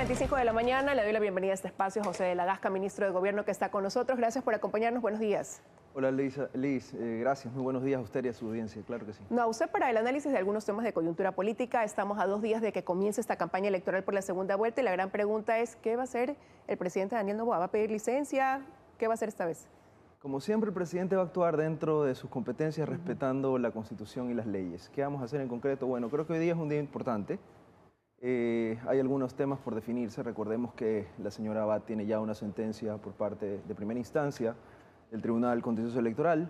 7:45 de la mañana, le doy la bienvenida a este espacio a José de la Gasca, ministro de Gobierno, que está con nosotros. Gracias por acompañarnos, buenos días. Hola Liz, gracias, muy buenos días a usted y a su audiencia, claro que sí. No, a usted para el análisis de algunos temas de coyuntura política. Estamos a 2 días de que comience esta campaña electoral por la segunda vuelta y la gran pregunta es, ¿qué va a hacer el presidente Daniel Noboa? ¿Va a pedir licencia? ¿Qué va a hacer esta vez? Como siempre, el presidente va a actuar dentro de sus competencias, respetando la Constitución y las leyes. ¿Qué vamos a hacer en concreto? Bueno, creo que hoy día es un día importante. Hay algunos temas por definirse. Recordemos que la señora Abad tiene ya una sentencia por parte de primera instancia del Tribunal Contencioso Electoral.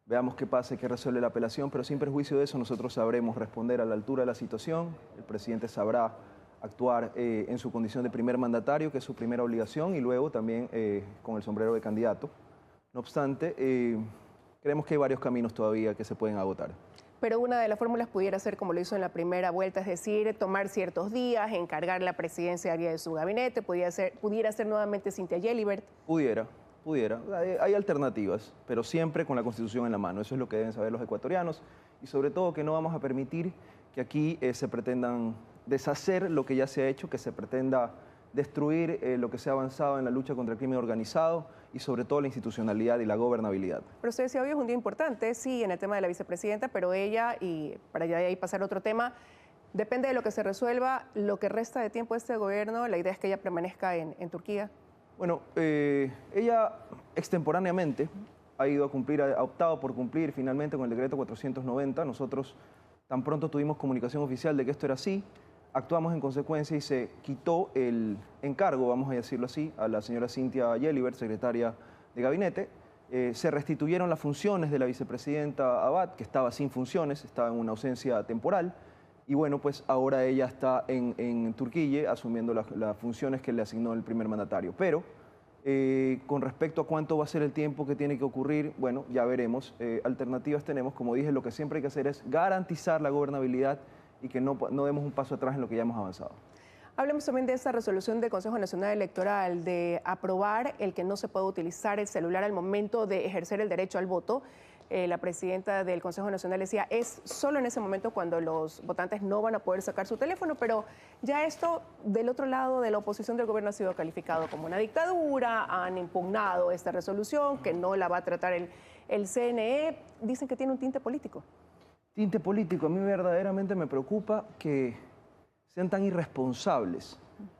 Veamos qué pasa y qué resuelve la apelación, pero sin perjuicio de eso nosotros sabremos responder a la altura de la situación. El presidente sabrá actuar en su condición de primer mandatario, que es su primera obligación, y luego también con el sombrero de candidato. No obstante, creemos que hay varios caminos todavía que se pueden agotar. Pero una de las fórmulas pudiera ser como lo hizo en la primera vuelta, es decir, tomar ciertos días, encargar la presidenciaria de su gabinete, pudiera ser nuevamente Cynthia Gelibert. Pudiera. Hay alternativas, pero siempre con la Constitución en la mano. Eso es lo que deben saber los ecuatorianos y sobre todo que no vamos a permitir que aquí se pretendan deshacer lo que ya se ha hecho, que se pretenda destruir lo que se ha avanzado en la lucha contra el crimen organizado y sobre todo la institucionalidad y la gobernabilidad. Pero usted decía, hoy es un día importante, sí, en el tema de la vicepresidenta, pero ella, y para ya de ahí pasar a otro tema, depende de lo que se resuelva, lo que resta de tiempo de este gobierno, la idea es que ella permanezca en Turquía. Bueno, ella extemporáneamente ha optado por cumplir finalmente con el decreto 490. Nosotros tan pronto tuvimos comunicación oficial de que esto era así, actuamos en consecuencia y se quitó el encargo, vamos a decirlo así, a la señora Cynthia Gelibert, secretaria de gabinete. Se restituyeron las funciones de la vicepresidenta Abad, que estaba sin funciones, estaba en una ausencia temporal. Y bueno, pues ahora ella está en Turquía asumiendo las funciones que le asignó el primer mandatario. Pero con respecto a cuánto va a ser el tiempo que tiene que ocurrir, bueno, ya veremos. Alternativas tenemos, como dije, lo que siempre hay que hacer es garantizar la gobernabilidad y que no demos un paso atrás en lo que ya hemos avanzado. Hablemos también de esta resolución del Consejo Nacional Electoral de aprobar el que no se pueda utilizar el celular al momento de ejercer el derecho al voto. La presidenta del Consejo Nacional decía, es solo en ese momento cuando los votantes no van a poder sacar su teléfono, pero ya esto del otro lado de la oposición del gobierno ha sido calificado como una dictadura, han impugnado esta resolución que no la va a tratar el CNE, dicen que tiene un tinte político. Tinte político, a mí verdaderamente me preocupa que sean tan irresponsables.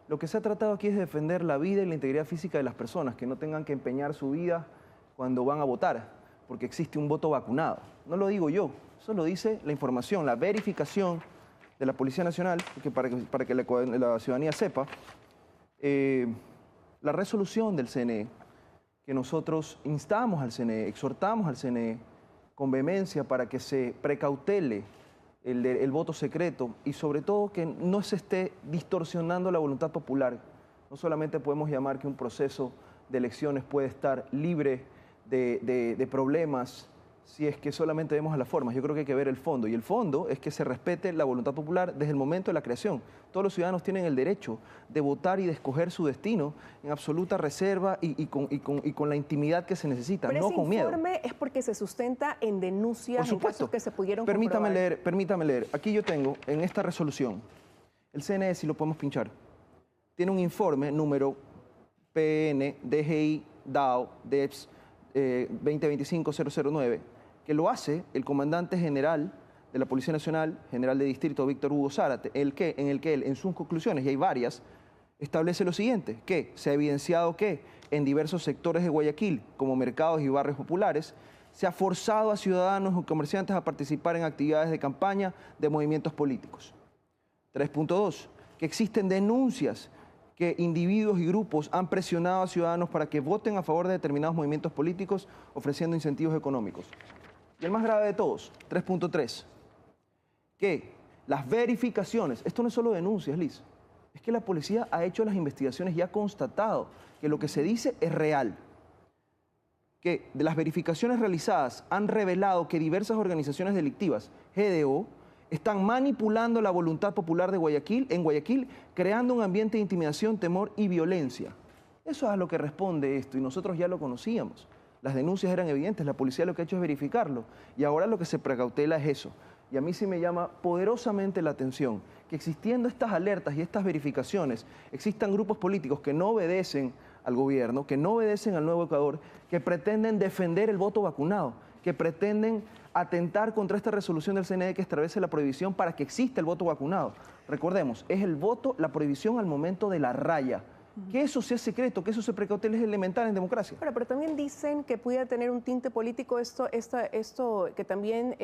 Lo que se ha tratado aquí es de defender la vida y la integridad física de las personas, que no tengan que empeñar su vida cuando van a votar, porque existe un voto vacunado. No lo digo yo, eso lo dice la información, la verificación de la Policía Nacional, para que la ciudadanía sepa, la resolución del CNE, que nosotros instamos al CNE, exhortamos al CNE con vehemencia para que se precautele el voto secreto y sobre todo que no se esté distorsionando la voluntad popular. No solamente podemos llamar que un proceso de elecciones puede estar libre de problemas si es que solamente vemos a las formas. Yo creo que hay que ver el fondo, y el fondo es que se respete la voluntad popular desde el momento de la creación. Todos los ciudadanos tienen el derecho de votar y de escoger su destino en absoluta reserva y con la intimidad que se necesita, no con miedo. Pero ese informe es porque se sustenta en denuncias, en casos que se pudieron comprobar. Permítame leer. Aquí yo tengo, en esta resolución, el CNE, si lo podemos pinchar, tiene un informe número PN, DGI, DAO, DEPS, 2025-009, que lo hace el comandante general de la Policía Nacional, general de distrito Víctor Hugo Zárate, en el que él, en sus conclusiones, y hay varias, establece lo siguiente, que se ha evidenciado que en diversos sectores de Guayaquil, como mercados y barrios populares, se ha forzado a ciudadanos o comerciantes a participar en actividades de campaña de movimientos políticos. 3.2, que existen denuncias que individuos y grupos han presionado a ciudadanos para que voten a favor de determinados movimientos políticos ofreciendo incentivos económicos. Y el más grave de todos, 3.3, que las verificaciones, esto no es solo denuncias, Liz, es que la policía ha hecho las investigaciones y ha constatado que lo que se dice es real. Que de las verificaciones realizadas han revelado que diversas organizaciones delictivas, GDO, están manipulando la voluntad popular de Guayaquil, creando un ambiente de intimidación, temor y violencia. Eso es a lo que responde esto y nosotros ya lo conocíamos. Las denuncias eran evidentes, la policía lo que ha hecho es verificarlo y ahora lo que se precautela es eso. Y a mí sí me llama poderosamente la atención que existiendo estas alertas y estas verificaciones, existan grupos políticos que no obedecen al gobierno, que no obedecen al Nuevo Ecuador, que pretenden defender el voto vacunado, que pretenden atentar contra esta resolución del CNE que establece la prohibición para que exista el voto vacunado. Recordemos, es el voto, la prohibición al momento de la raya. Que eso sea secreto, que eso se precautele es elemental en democracia. Pero también dicen que pudiera tener un tinte político esto que también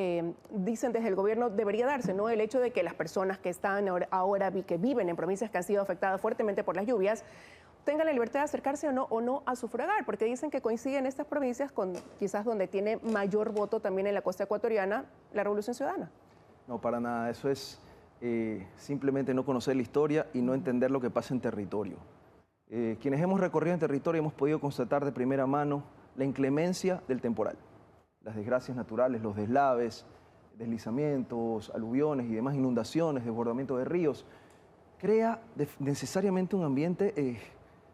dicen desde el gobierno debería darse, ¿no? El hecho de que las personas que están ahora que viven en provincias que han sido afectadas fuertemente por las lluvias tengan la libertad de acercarse o no a sufragar, porque dicen que coinciden estas provincias con quizás donde tiene mayor voto también en la costa ecuatoriana la Revolución Ciudadana. No, para nada, eso es simplemente no conocer la historia y no entender lo que pasa en territorio. Quienes hemos recorrido en territorio hemos podido constatar de primera mano la inclemencia del temporal, las desgracias naturales, los deslaves, deslizamientos, aluviones y demás inundaciones, desbordamiento de ríos, crea necesariamente un ambiente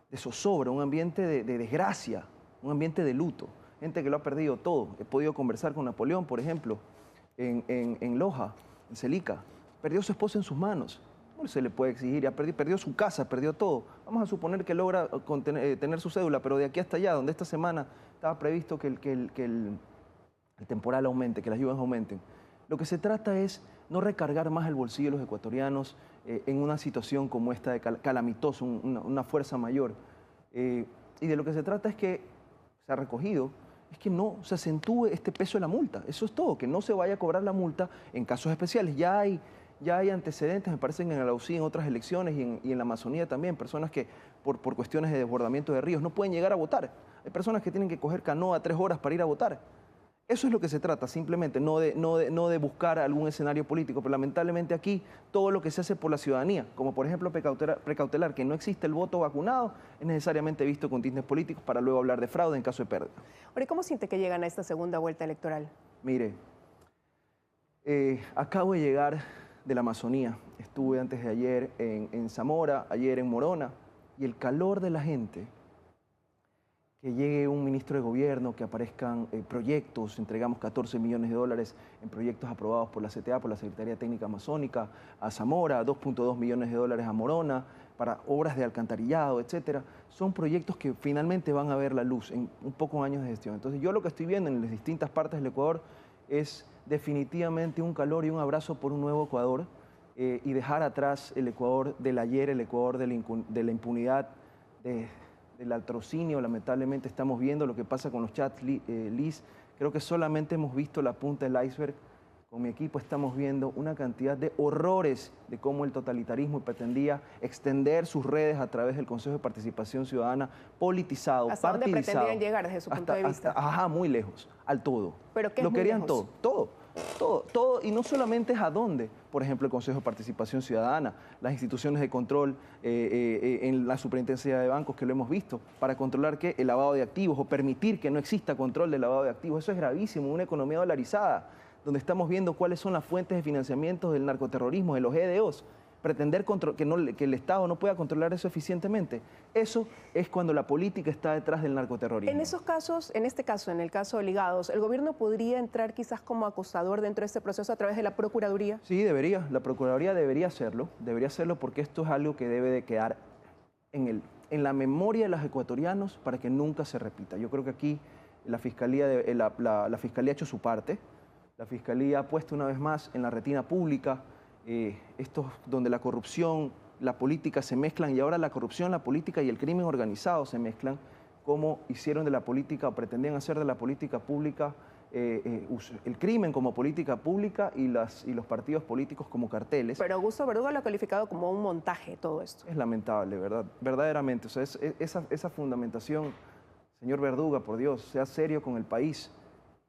de zozobra, un ambiente de desgracia, un ambiente de luto, gente que lo ha perdido todo. He podido conversar con Napoleón, por ejemplo, en Loja, en Celica, perdió su esposa en sus manos. Se le puede exigir, perdió su casa, perdió todo. Vamos a suponer que logra tener su cédula, pero de aquí hasta allá, donde esta semana estaba previsto que el temporal aumente, que las lluvias aumenten. Lo que se trata es no recargar más el bolsillo de los ecuatorianos en una situación como esta de calamitosa, una fuerza mayor. Y de lo que se trata es que se ha recogido, es que no se acentúe este peso de la multa. Eso es todo, que no se vaya a cobrar la multa en casos especiales. Ya hay antecedentes, me parece, en el AUCI, en otras elecciones y en la Amazonía también, personas que por cuestiones de desbordamiento de ríos no pueden llegar a votar. Hay personas que tienen que coger canoa 3 horas para ir a votar. Eso es lo que se trata, simplemente, no de buscar algún escenario político, pero lamentablemente aquí todo lo que se hace por la ciudadanía, como por ejemplo precautelar que no existe el voto vacunado, es necesariamente visto con tintes políticos para luego hablar de fraude en caso de pérdida. Ahora, ¿cómo siente que llegan a esta segunda vuelta electoral? Mire, acabo de llegar de la Amazonía. Estuve antes de ayer en Zamora, ayer en Morona, y el calor de la gente, que llegue un ministro de gobierno, que aparezcan proyectos, entregamos 14 millones de dólares en proyectos aprobados por la CTA, por la Secretaría Técnica Amazónica, a Zamora, 2.2 millones de dólares a Morona, para obras de alcantarillado, etcétera. Son proyectos que finalmente van a ver la luz en un poco años de gestión. Entonces yo lo que estoy viendo en las distintas partes del Ecuador es definitivamente un calor y un abrazo por un nuevo Ecuador y dejar atrás el Ecuador del ayer, el Ecuador de la impunidad, del latrocinio. Lamentablemente estamos viendo lo que pasa con los chats, Liz. Creo que solamente hemos visto la punta del iceberg. Con mi equipo estamos viendo una cantidad de horrores de cómo el totalitarismo pretendía extender sus redes a través del Consejo de Participación Ciudadana, politizado, ¿Hasta partidizado. dónde pretendían llegar desde su punto de vista? Ajá, muy lejos, al todo. ¿Pero qué es lo muy querían lejos? todo. Y no solamente es a dónde, por ejemplo, el Consejo de Participación Ciudadana, las instituciones de control en la Superintendencia de Bancos, que lo hemos visto, para controlar ¿qué? El lavado de activos o permitir que no exista control del lavado de activos. Eso es gravísimo, una economía dolarizada, donde estamos viendo cuáles son las fuentes de financiamiento del narcoterrorismo, de los EDOs, pretender que el Estado no pueda controlar eso eficientemente. Eso es cuando la política está detrás del narcoterrorismo. En esos casos, en este caso, en el caso de Ligados, ¿el gobierno podría entrar quizás como acusador dentro de este proceso a través de la Procuraduría? Sí, debería. La Procuraduría debería hacerlo porque esto es algo que debe de quedar en la memoria de los ecuatorianos para que nunca se repita. Yo creo que aquí la Fiscalía ha hecho su parte. La Fiscalía ha puesto una vez más en la retina pública estos donde la corrupción, la política se mezclan y ahora la corrupción, la política y el crimen organizado se mezclan, como hicieron de la política o pretendían hacer de la política pública el crimen como política pública y los partidos políticos como carteles. Pero Augusto Verdugo lo ha calificado como un montaje todo esto. Es lamentable, ¿verdad? Verdaderamente. O sea, esa fundamentación, señor Verduga, por Dios, sea serio con el país.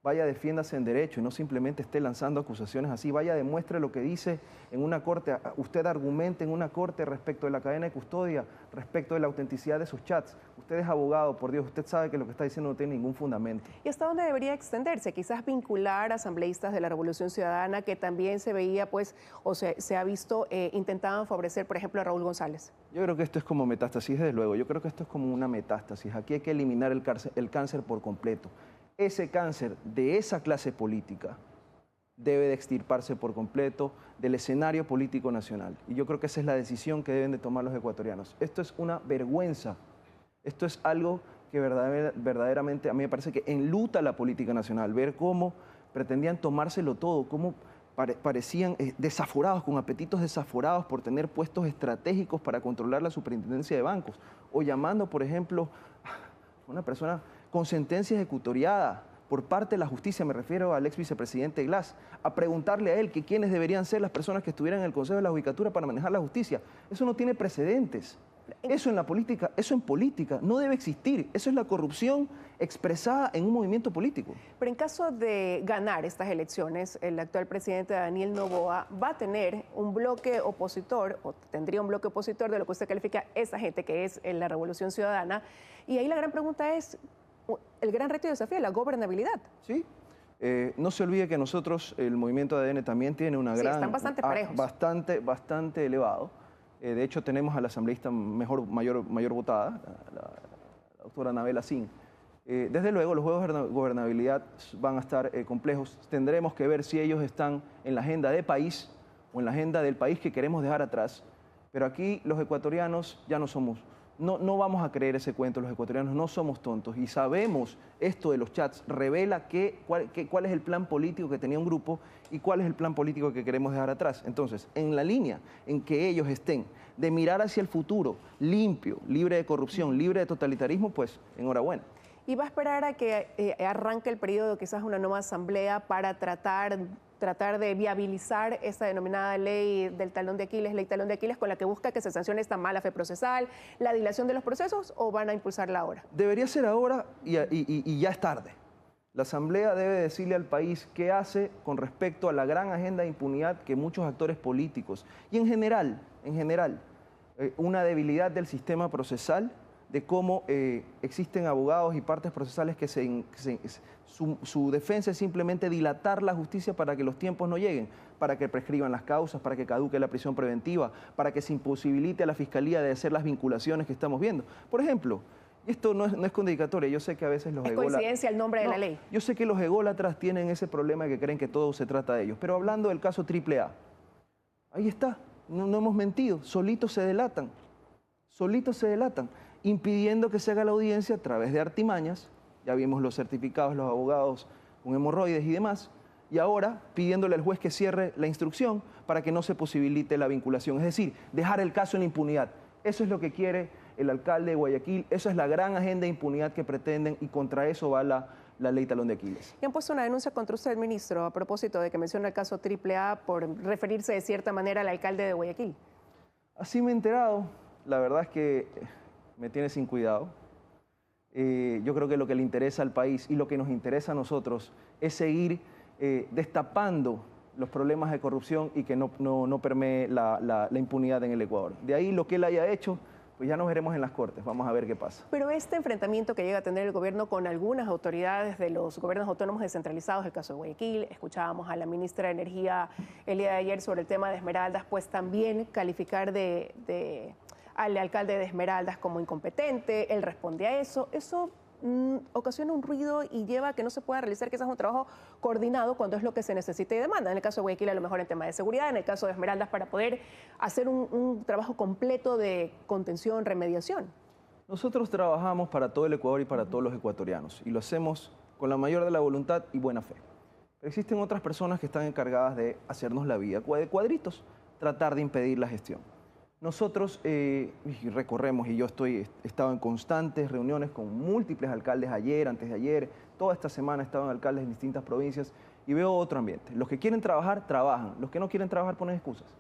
Vaya, defiéndase en derecho y no simplemente esté lanzando acusaciones así. Vaya, demuestre lo que dice en una corte. Usted argumente en una corte respecto de la cadena de custodia, respecto de la autenticidad de sus chats. Usted es abogado, por Dios. Usted sabe que lo que está diciendo no tiene ningún fundamento. ¿Y hasta dónde debería extenderse? Quizás vincular a asambleístas de la Revolución Ciudadana que también se veía, pues, o se ha visto, intentaban favorecer, por ejemplo, a Raúl González. Yo creo que esto es como metástasis, desde luego. Yo creo que esto es como una metástasis. Aquí hay que eliminar el cáncer por completo. Ese cáncer de esa clase política debe de extirparse por completo del escenario político nacional. Y yo creo que esa es la decisión que deben de tomar los ecuatorianos. Esto es una vergüenza. Esto es algo que verdaderamente a mí me parece que enluta la política nacional. Ver cómo pretendían tomárselo todo, cómo parecían desaforados, con apetitos desaforados por tener puestos estratégicos para controlar la superintendencia de bancos. O llamando, por ejemplo, a una persona con sentencia ejecutoriada por parte de la justicia, me refiero al ex vicepresidente Glass, a preguntarle a él que quiénes deberían ser las personas que estuvieran en el Consejo de la Judicatura para manejar la justicia. Eso no tiene precedentes. Eso en la política, eso en política no debe existir. Eso es la corrupción expresada en un movimiento político. Pero en caso de ganar estas elecciones, el actual presidente Daniel Noboa va a tener un bloque opositor, o tendría un bloque opositor de lo que usted califica esa gente que es la Revolución Ciudadana. Y ahí la gran pregunta es, el gran reto y desafío es la gobernabilidad. Sí. No se olvide que nosotros, el movimiento de ADN también tiene una gran... están bastante parejos. Bastante elevado. De hecho, tenemos a la asambleísta mayor votada, la doctora Anabela Sin. Desde luego, los juegos de gobernabilidad van a estar complejos. Tendremos que ver si ellos están en la agenda de país o en la agenda del país que queremos dejar atrás. Pero aquí los ecuatorianos ya no somos... No vamos a creer ese cuento, los ecuatorianos no somos tontos y sabemos esto de los chats, revela cuál es el plan político que tenía un grupo y cuál es el plan político que queremos dejar atrás. Entonces, en la línea en que ellos estén de mirar hacia el futuro, limpio, libre de corrupción, libre de totalitarismo, pues enhorabuena. ¿Y va a esperar a que arranque el periodo, quizás una nueva asamblea, para tratar de viabilizar esta denominada ley del talón de Aquiles, con la que busca que se sancione esta mala fe procesal, la dilación de los procesos, o van a impulsarla ahora? Debería ser ahora y ya es tarde. La Asamblea debe decirle al país qué hace con respecto a la gran agenda de impunidad que muchos actores políticos y en general, una debilidad del sistema procesal, de cómo existen abogados y partes procesales que su defensa es simplemente dilatar la justicia para que los tiempos no lleguen, para que prescriban las causas, para que caduque la prisión preventiva, para que se imposibilite a la Fiscalía de hacer las vinculaciones que estamos viendo. Por ejemplo, esto no es condicatoria, yo sé que a veces los ególatras... ¿Es coincidencia el nombre de la ley? Yo sé que los ególatras tienen ese problema de que creen que todo se trata de ellos, pero hablando del caso AAA, ahí está, no hemos mentido, solitos se delatan, impidiendo que se haga la audiencia a través de artimañas, ya vimos los certificados, los abogados con hemorroides y demás, y ahora pidiéndole al juez que cierre la instrucción para que no se posibilite la vinculación, es decir, dejar el caso en la impunidad. Eso es lo que quiere el alcalde de Guayaquil, esa es la gran agenda de impunidad que pretenden y contra eso va la ley talón de Aquiles. Y han puesto una denuncia contra usted, ministro, a propósito de que menciona el caso AAA por referirse de cierta manera al alcalde de Guayaquil. Así me he enterado, la verdad es que me tiene sin cuidado. Yo creo que lo que le interesa al país y lo que nos interesa a nosotros es seguir destapando los problemas de corrupción y que no permee la impunidad en el Ecuador. De ahí lo que él haya hecho, pues ya nos veremos en las Cortes, vamos a ver qué pasa. Pero este enfrentamiento que llega a tener el gobierno con algunas autoridades de los gobiernos autónomos descentralizados, el caso de Guayaquil, escuchábamos a la ministra de Energía el día de ayer sobre el tema de Esmeraldas, pues también calificar al alcalde de Esmeraldas como incompetente, él responde a eso ocasiona un ruido y lleva a que no se pueda realizar quizás un trabajo coordinado cuando es lo que se necesita y demanda. En el caso de Guayaquil a lo mejor en tema de seguridad, en el caso de Esmeraldas para poder hacer un trabajo completo de contención, remediación. Nosotros trabajamos para todo el Ecuador y para todos los ecuatorianos y lo hacemos con la mayor de la voluntad y buena fe. Pero existen otras personas que están encargadas de hacernos la vida de cuadritos, tratar de impedir la gestión. Nosotros recorremos y yo he estado en constantes reuniones con múltiples alcaldes ayer, antes de ayer, toda esta semana he estado en alcaldes en distintas provincias y veo otro ambiente. Los que quieren trabajar, trabajan. Los que no quieren trabajar, ponen excusas.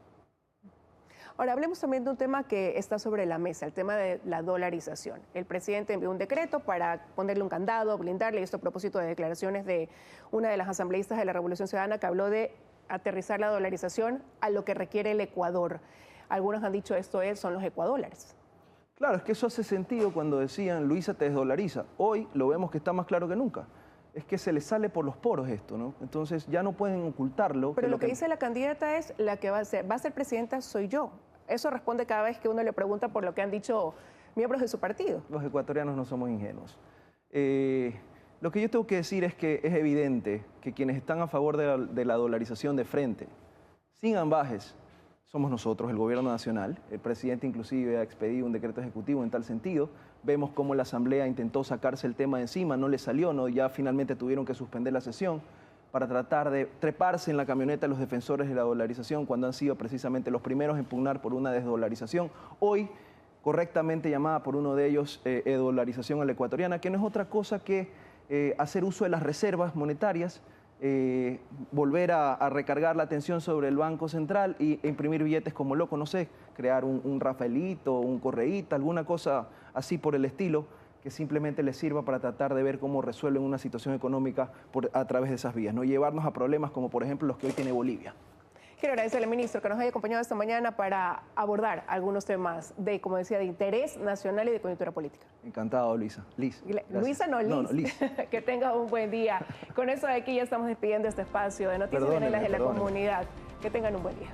Ahora, hablemos también de un tema que está sobre la mesa, el tema de la dolarización. El presidente envió un decreto para ponerle un candado, blindarle, y esto a propósito de declaraciones de una de las asambleístas de la Revolución Ciudadana que habló de aterrizar la dolarización a lo que requiere el Ecuador. Algunos han dicho son los ecuadólares. Claro, es que eso hace sentido cuando decían Luisa te desdolariza. Hoy lo vemos que está más claro que nunca. Es que se les sale por los poros esto, ¿no? Entonces ya no pueden ocultarlo. Pero lo que dice la candidata es la que va a ser presidenta soy yo. Eso responde cada vez que uno le pregunta por lo que han dicho miembros de su partido. Los ecuatorianos no somos ingenuos. Lo que yo tengo que decir es que es evidente que quienes están a favor de la dolarización de frente, sin ambajes, somos nosotros, el gobierno nacional. El presidente inclusive ha expedido un decreto ejecutivo en tal sentido. Vemos cómo la Asamblea intentó sacarse el tema de encima, no le salió, ¿no? Ya finalmente tuvieron que suspender la sesión para tratar de treparse en la camioneta los defensores de la dolarización cuando han sido precisamente los primeros en pugnar por una desdolarización. Hoy, correctamente llamada por uno de ellos, dolarización a la ecuatoriana, que no es otra cosa que hacer uso de las reservas monetarias, volver a recargar la atención sobre el Banco Central e imprimir billetes como loco, no sé, crear un Rafaelito, un Correíta, alguna cosa así por el estilo, que simplemente les sirva para tratar de ver cómo resuelven una situación económica a través de esas vías, no llevarnos a problemas como por ejemplo los que hoy tiene Bolivia. Quiero agradecerle, ministro, que nos haya acompañado esta mañana para abordar algunos temas de, como decía, de interés nacional y de coyuntura política. Encantado, Luisa. Liz. Luisa, no, Liz. No, Liz. Que tenga un buen día. Con eso de aquí ya estamos despidiendo este espacio de Noticias de la Comunidad. Que tengan un buen día.